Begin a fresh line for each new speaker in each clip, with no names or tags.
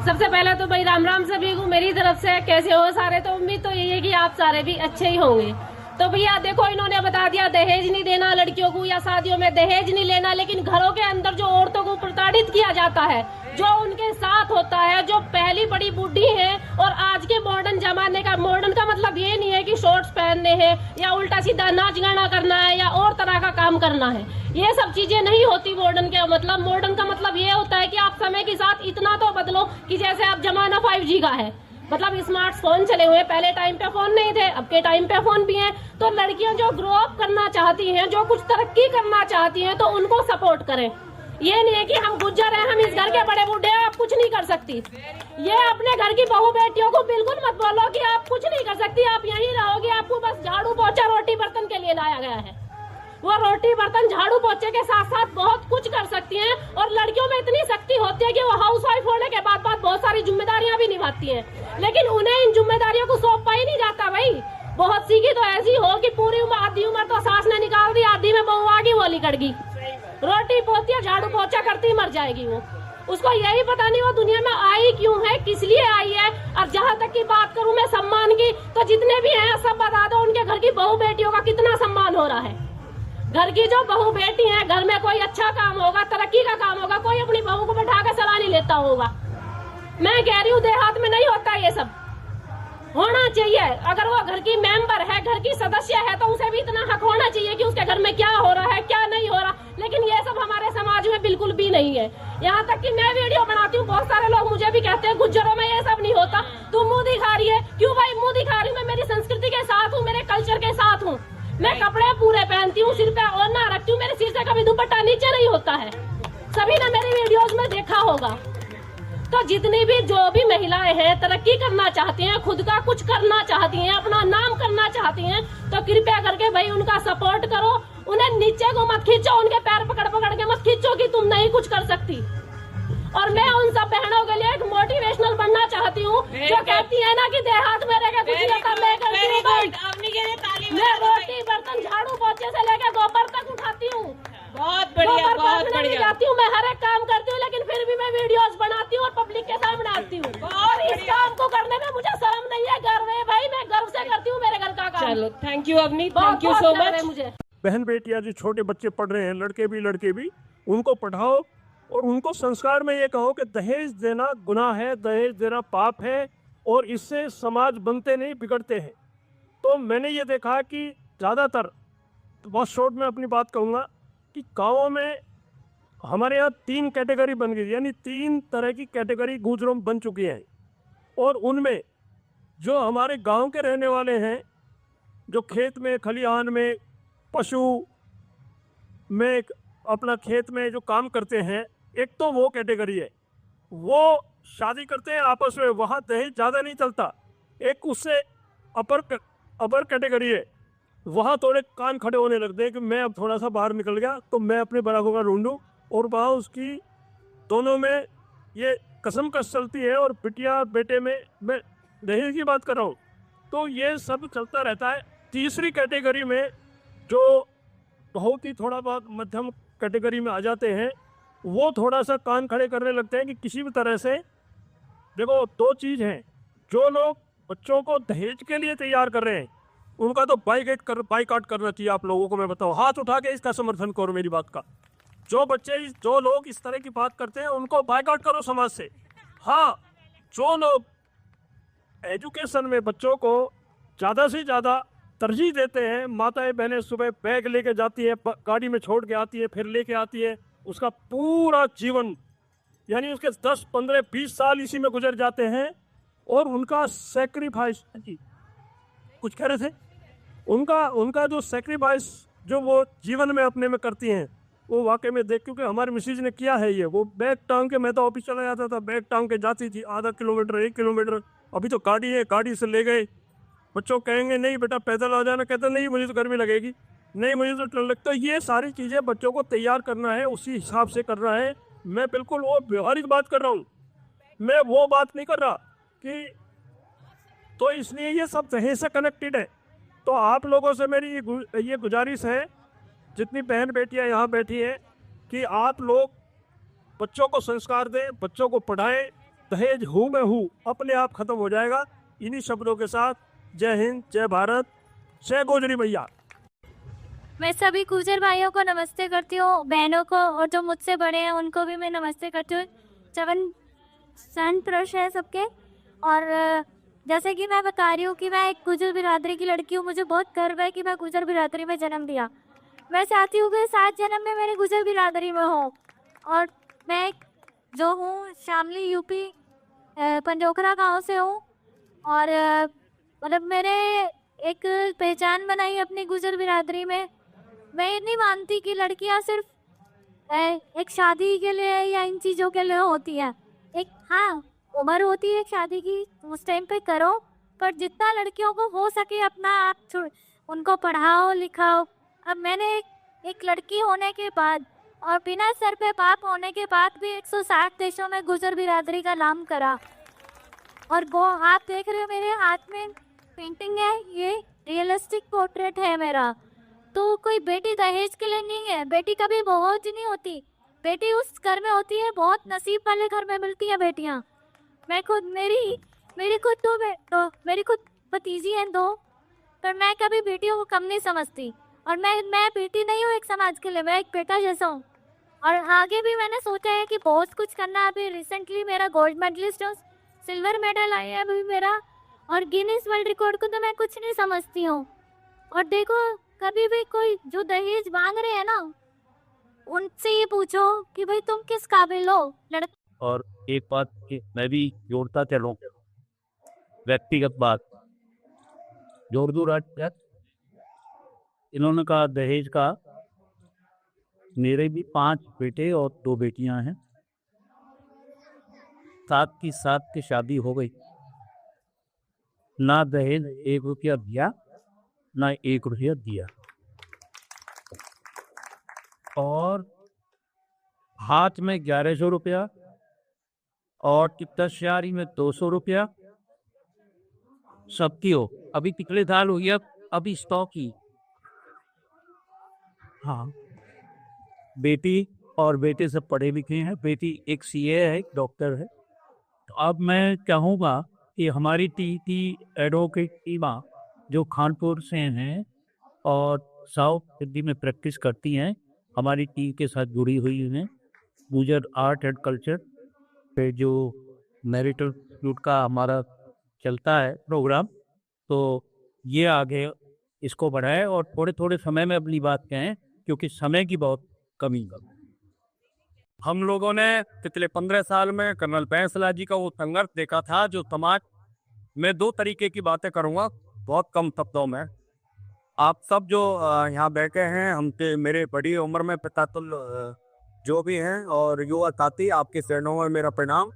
सबसे पहले तो भाई राम राम सभी को मेरी तरफ से। कैसे हो सारे? तो उम्मीद तो यही है कि आप सारे भी अच्छे ही होंगे। तो भैया देखो, इन्होंने बता दिया दहेज नहीं देना लड़कियों को, या शादियों में दहेज नहीं लेना, लेकिन घरों के अंदर जो औरतों को प्रताड़ित किया जाता है, जो उनके साथ होता है, जो पहली बड़ी बूढ़ी है। और आज के मॉडर्न जमाने का, मॉडर्न का मतलब ये नहीं है कि शॉर्ट्स पहनने हैं या उल्टा सीधा नाच गाना करना है या और तरह का काम करना है। ये सब चीजें नहीं होती मॉडर्न के मतलब। मॉडर्न का मतलब ये होता है कि आप समय के साथ इतना तो बदलो कि जैसे अब जमाना 5G का है, मतलब स्मार्टफोन चले हुए। पहले टाइम पे फोन नहीं थे, अब के टाइम पे फोन भी हैं। तो लड़कियां जो ग्रो अप करना चाहती हैं, जो कुछ तरक्की करना चाहती हैं, तो उनको सपोर्ट करें। ये नहीं है कि हम गुज्जर हैं, हम इस घर के बड़े बूढ़े हैं, आप कुछ नहीं कर सकती। ये अपने घर की बहू बेटियों को बिल्कुल मत बोलो कि आप कुछ नहीं कर सकती, आप यहीं रहोगी, आपको बस झाड़ू पोछा रोटी बर्तन के लिए लाया गया है। वो रोटी बर्तन झाड़ू पोछे के साथ साथ बहुत कुछ कर सकती हैं। और लड़कियों में इतनी शक्ति होती है कि वो हाउसवाइफ होने के बाद बहुत सारी जिम्मेदारियां भी निभाती हैं, लेकिन उन्हें इन जिम्मेदारियों को सौंपा ही नहीं जाता। भाई बहुत सी की तो ऐसी हो कि पूरी उम्र, आधी उम्र तो सास ने निकाल दी, आधी में बहू आगी वो लिकड़ गई, रोटी पोतिया झाड़ू पोछा करती मर जाएगी वो। उसको यही पता नहीं वो दुनिया में आई क्यों है, किस लिए आई है। और जहाँ तक की बात करूँ मैं सम्मान की, तो जितने भी हैं सब बता दो उनके घर की बहू बेटियों का कितना सम्मान हो रहा है। घर की जो बहू बेटी है, घर में कोई अच्छा काम होगा, तरक्की का काम होगा, कोई अपनी बहू को बैठा कर सलाह नहीं लेता होगा। मैं कह रही हूँ देहात में नहीं होता ये सब, होना चाहिए। अगर वो घर की मेंबर है, घर की सदस्य है, तो उसे भी इतना हक होना चाहिए कि उसके घर में क्या हो रहा है, क्या नहीं हो रहा। लेकिन ये सब हमारे समाज में बिल्कुल भी नहीं है। यहाँ तक कि मैं वीडियो बनाती हूँ, बहुत सारे लोग मुझे भी कहते हैं गुज्जरों में ये सब नहीं होता, तू मुंह दिखा रही है। क्यों भाई मुंह दिखा रही हूँ? मैं मेरी संस्कृति के साथ हूँ, मेरे कल्चर के साथ हूँ। मैं कपड़े पूरे पहनती हूँ, सिर पे ओढ़ना रखती हूँ, मेरे सिर से कभी दुपट्टा नीचे नहीं होता है। सभी ने मेरी वीडियोस में देखा होगा। तो जितनी भी जो भी महिलाएं हैं, तरक्की करना चाहती हैं, खुद का कुछ करना चाहती हैं, अपना नाम करना चाहती हैं, तो कृपया करके भाई उनका सपोर्ट करो। उन्हें नीचे को मत खींचो, उनके पैर पकड़ पकड़ के मत खींचो कि तुम नहीं कुछ कर सकती। और मैं उन सब बहनों के लिए एक मोटिवेशनल बनना चाहती हूँ, जो कहती है ना कि देहात में रह के कुछ नहीं कर मैं रोटी बर्तन झाड़ू पोछे से लेकर गोबर तक उठाती हूँ।
बहुत बढ़िया, बहुत बढ़िया।
जाती हूँ, मैं हर एक काम करती हूँ, लेकिन फिर भी मैं वीडियोस बनाती हूँ और पब्लिक के सामने आती हूँ। और इस काम को करने में मुझे शर्म नहीं है, गर्व है भाई। मैं गर्व से करती हूँ मेरे घर का काम।
चलो, thank you Avani, thank you so much.
मुझे
बहन बेटियां जो छोटे बच्चे पढ़ रहे हैं, लड़के भी उनको पढ़ाओ और उनको संस्कार में ये कहो कि दहेज देना गुनाह है, दहेज देना पाप है, और इससे समाज बनते नहीं बिगड़ते हैं। तो मैंने ये देखा कि ज़्यादातर, तो बहुत शॉर्ट में अपनी बात कहूँगा कि गाँवों में हमारे यहाँ 3 कैटेगरी बन गई, यानी 3 तरह की कैटेगरी गुजरों बन चुकी हैं। और उनमें जो हमारे गांव के रहने वाले हैं, जो खेत में, खलिहान में, पशु में, अपना खेत में जो काम करते हैं, एक तो वो कैटेगरी है, वो शादी करते हैं आपस में, वहाँ दहेज ज़्यादा नहीं चलता। एक उससे अपर कैटेगरी है, वहाँ थोड़े कान खड़े होने लगते हैं कि मैं अब थोड़ा सा बाहर निकल गया तो मैं अपने बराबर का ढूंढूं, और वहाँ उसकी दोनों में ये कसमकस चलती है। और बिटिया बेटे में मैं दहेज की बात कर रहा हूँ, तो ये सब चलता रहता है। तीसरी कैटेगरी में जो बहुत ही थोड़ा बहुत मध्यम कैटेगरी में आ जाते हैं, वो थोड़ा सा कान खड़े करने लगते हैं कि किसी भी तरह से, देखो 2 चीज़ हैं, जो लोग बच्चों को दहेज के लिए तैयार कर रहे हैं उनका तो बाइकाट करना चाहिए। आप लोगों को मैं बताऊं, हाथ उठा के इसका समर्थन करो मेरी बात का। जो लोग इस तरह की बात करते हैं उनको बाइकाट करो समाज से। हाँ, जो लोग एजुकेशन में बच्चों को ज़्यादा से ज़्यादा तरजीह देते हैं, माताएं बहनें सुबह बैग लेके जाती है, गाड़ी में छोड़ के आती है, फिर लेके आती है, उसका पूरा जीवन यानी उसके 10, 15, 20 साल इसी में गुजर जाते हैं। और उनका सेक्रीफाइस, जी कुछ कह रहे थे, उनका जो सेक्रीफाइस जो वो जीवन में अपने में करती हैं, वो वाकई में देख, क्योंकि हमारी मिसेज ने किया है ये। वो बैग टांग के, मैं तो ऑफिस चला जाता था, बैग टांग के जाती थी, आधा किलोमीटर 1 किलोमीटर। अभी तो गाड़ी है, गाड़ी से ले गए। बच्चों कहेंगे नहीं बेटा पैदल आ जाना, कहते नहीं मुझे तो गर्मी लगेगी, नहीं मुझे तो ठंड लगता है। ये सारी चीज़ें बच्चों को तैयार करना है, उसी हिसाब से करना है। मैं बिल्कुल वो व्यवहारिक बात कर रहा हूँ, मैं वो बात नहीं कर रहा कि, तो इसलिए ये सब दहेज से कनेक्टेड है। तो आप लोगों से मेरी ये गुजारिश है, जितनी बहन बेटियां यहाँ बैठी हैं, कि आप लोग बच्चों को संस्कार दें, बच्चों को पढ़ाएं, दहेज हूँ मैं हूँ अपने आप खत्म हो जाएगा। इन्हीं शब्दों के साथ जय हिंद, जय भारत, जय गोजरी मैया।
मैं सभी गुर्जर भाइयों को नमस्ते करती हूँ, बहनों को, और जो मुझसे बड़े हैं उनको भी मैं नमस्ते करती हूँ। चवन सन प्रश है सबके। और जैसे कि मैं बता रही हूँ कि मैं एक गुर्जर बिरादरी की लड़की हूँ, मुझे बहुत गर्व है कि मैं गुर्जर बिरादरी में जन्म लिया। मैं चाहती हूँ कि 7 जन्म में मेरे गुर्जर बिरादरी में हो। और मैं जो हूँ शामली यूपी पंजोखरा गांव से हूँ। और मतलब मेरे एक पहचान बनाई अपनी गुर्जर बिरादरी में। मैं ये नहीं मानती कि लड़कियां सिर्फ एक शादी के लिए या इन चीज़ों के लिए होती है। एक हाँ उम्र होती है शादी की, उस टाइम पे करो, पर जितना लड़कियों को हो सके अपना आप उनको पढ़ाओ लिखाओ। अब मैंने एक लड़की होने के बाद और बिना सर पे पाप होने के बाद भी 160 देशों में गुर्जर बिरादरी का नाम करा। और वो आप देख रहे हो मेरे हाथ में पेंटिंग है, ये रियलिस्टिक पोर्ट्रेट है मेरा। तो कोई बेटी दहेज के लिए नहीं है, बेटी कभी बोझ नहीं होती, बेटी उस घर में होती है, बहुत नसीब वाले घर में मिलती है बेटियाँ। मैं खुद मेरी खुद भतीजी हैं 2, पर मैं कभी बेटियों को कम नहीं समझती। और मैं बेटी नहीं हूँ एक समाज के लिए, मैं एक बेटा जैसा हूँ। और आगे भी मैंने सोचा है कि बहुत कुछ करना। अभी रिसेंटली मेरा गोल्ड मेडलिस्ट हूँ, सिल्वर मेडल आई है अभी मेरा, और गिनीज वर्ल्ड रिकॉर्ड को तो मैं कुछ नहीं समझती हूँ। और देखो कभी भी कोई जो दहेज मांग रहे हैं ना, उनसे ये पूछो कि भाई तुम किस काबिल हो।
और एक बात कि मैं भी जोड़ता चलूं, व्यक्तिगत बात जोड़ दूं राज। इन्होंने कहा दहेज का, मेरे भी 5 बेटे और 2 बेटियां हैं। 7 की 7 की शादी हो गई, ना दहेज 1 रुपया दिया, ना 1 रुपया दिया। और हाथ में 1100 रुपया और टिप्ताश्यारी में 200 रुपया सबकी हो। अभी पिछले साल हुई है, अभी स्टॉक ही। हाँ, बेटी और बेटे सब पढ़े लिखे हैं। बेटी एक सीए है, एक डॉक्टर है। तो अब मैं चाहूँगा कि हमारी टी एडवोकेट टीमा जो कानपुर से हैं और साउथ दिल्ली में प्रैक्टिस करती हैं, हमारी टीम के साथ जुड़ी हुई हैं। गुर्जर आर्ट एंड कल्चर पे जो मैरिटल इंस्टीट्यूट का हमारा चलता है प्रोग्राम, तो ये आगे इसको बढ़ाए और थोड़े थोड़े समय में अपनी बात कहें, क्योंकि समय की बहुत कमी है।
हम लोगों ने पिछले 15 साल में कर्नल बैंसला जी का वो संघर्ष देखा था, जो समाज में 2 तरीके की बातें करूँगा बहुत कम शब्दों में। आप सब जो यहाँ बैठे हैं, हमसे मेरे बड़ी उम्र में पितातुल जो भी हैं और युवा साथी, आपके चरणों में मेरा प्रणाम।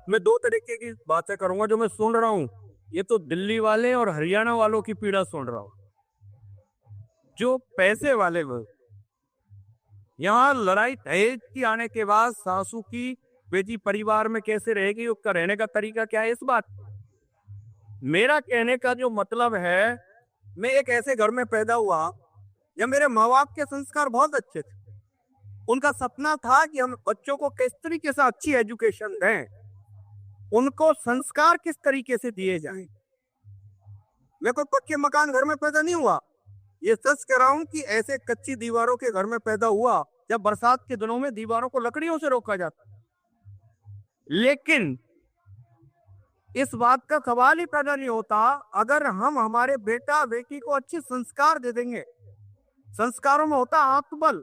मैं 2 तरीके की बातें करूँगा जो मैं सुन रहा हूँ। ये तो दिल्ली वाले और हरियाणा वालों की पीड़ा सुन रहा हूँ। जो पैसे वाले लोग, यहाँ लड़ाई दहेज की आने के बाद सासू की बेटी परिवार में कैसे रहेगी, उसका रहने का तरीका क्या है, इस बात। मेरा कहने का जो मतलब है, मैं एक ऐसे घर में पैदा हुआ या मेरे माँ बाप के संस्कार बहुत अच्छे थे। उनका सपना था कि हम बच्चों को किस तरीके से अच्छी एजुकेशन दें, उनको संस्कार किस तरीके से दिए जाएं। मैं कोई पक्के मकान घर में पैदा नहीं हुआ, ये सच कह रहा हूं कि ऐसे कच्ची दीवारों के घर में पैदा हुआ जब बरसात के दिनों में दीवारों को लकड़ियों से रोका जाता। लेकिन इस बात का सवाल ही पैदा नहीं होता अगर हम हमारे बेटा बेटी को अच्छे संस्कार दे देंगे। संस्कारों में होता है आत्मबल,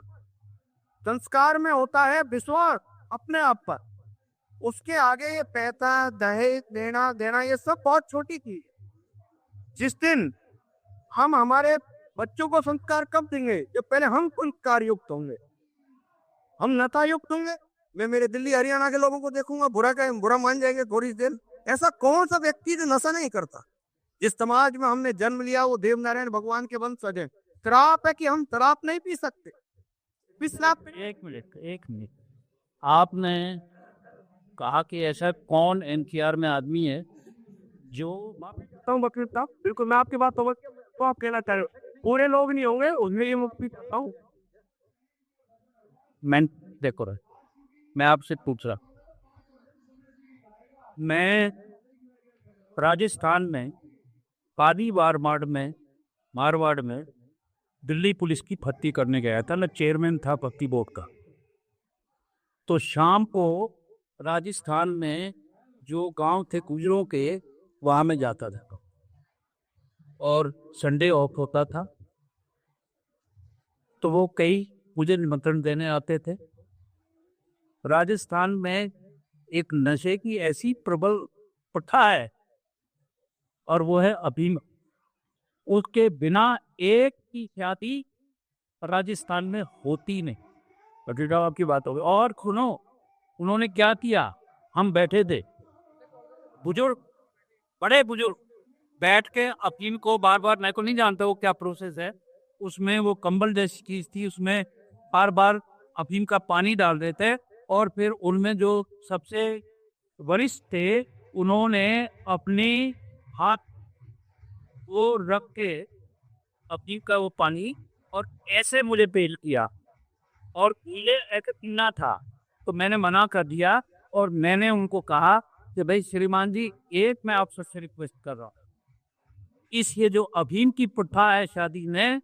संस्कार में होता है विश्वास अपने आप पर। उसके आगे ये पैसा दहेज देना देना ये सब बहुत छोटी चीज। जिस दिन हम हमारे बच्चों को संस्कार कब देंगे, जब पहले हम संस्कार युक्त होंगे, हम नशा युक्त होंगे। मैं मेरे दिल्ली हरियाणा के लोगों को देखूंगा, बुरा मान जाएंगे थोड़ी देर। ऐसा कौन सा व्यक्ति जो नशा नहीं करता। जिस समाज में हमने जन्म लिया वो देवनारायण भगवान के वंशज है। शराब है कि हम शराब नहीं पी सकते।
एक मिनट, आपने कहा कि ऐसा कौन एनसीआर में आदमी है जो,
बिल्कुल मैं आपकी बात समझ तो आप कहना चाह रहे हो पूरे लोग नहीं होंगे, उसमें ये मुक्ति करता हूँ।
मैं देखो रहा, मैं आपसे पूछ रहा, मैं राजस्थान में पाली मारवाड़ में दिल्ली पुलिस की भर्ती करने गया था। मैं चेयरमैन था भर्ती बोर्ड का। तो शाम को राजस्थान में जो गांव थे गुजरों के, वहाँ में जाता था और संडे ऑफ होता था। तो वो कई मुझे निमंत्रण देने आते थे। राजस्थान में एक नशे की ऐसी प्रबल प्रथा है और वो है अफीम। उसके बिना एक की ख्याति राजस्थान में होती नहीं। पटेल आपकी बात हो गई। और सुनो, उन्होंने क्या किया, हम बैठे थे, बड़े बुजुर्ग बैठ के अफीम को बार बार, मैं को नहीं जानता वो क्या प्रोसेस है, उसमें वो कंबल जैसी चीज थी, उसमें बार बार अफीम का पानी डाल देते और फिर उनमें जो सबसे वरिष्ठ थे उन्होंने अपनी हाथ वो रख के अफीम का वो पानी और ऐसे मुझे पेल किया और पीले ऐसे पीना था। तो मैंने मना कर दिया और मैंने उनको कहा कि भाई श्रीमान जी, एक मैं आपसे रिक्वेस्ट कर रहा हूँ, इस ये जो अफीम की प्रथा है शादी में,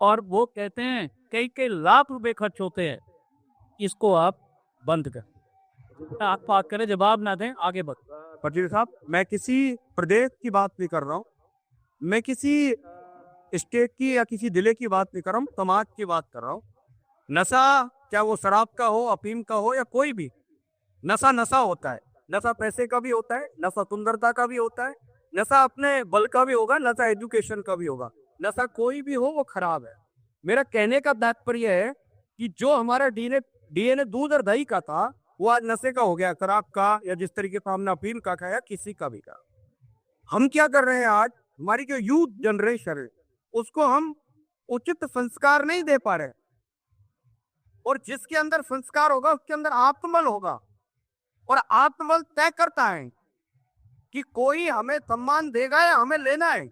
और वो कहते हैं कई कई लाख रुपए खर्च होते हैं, इसको आप बंद कर। आप बात करें, जवाब ना दें, आगे बढ़।
पटेल साहब, मैं किसी प्रदेश की बात नहीं कर रहा हूँ, मैं किसी स्टेट की या किसी जिले की बात नहीं कर रहा हूँ, समाज की बात कर रहा हूँ। नशा, क्या वो शराब का हो, अफीम का हो या कोई भी नशा, नशा होता है। नशा पैसे का भी होता है, नशा सुंदरता का भी होता है, नशा अपने बल का भी होगा, नशा एजुकेशन का भी होगा। नशा कोई भी हो वो खराब है। मेरा कहने का तात्पर्य है कि जो हमारा डीएनए दूध और दही का था वो आज नशे का हो गया, शराब का या जिस तरीके का हमने अफीम का खाया, किसी का भी का। हम क्या कर रहे हैं आज, हमारी जो यूथ जनरेशन है उसको हम उचित संस्कार नहीं दे पा रहे। और जिसके अंदर संस्कार होगा उसके अंदर आत्मबल होगा, और आत्मबल तय करता है कि कोई हमें सम्मान देगा या हमें लेना है।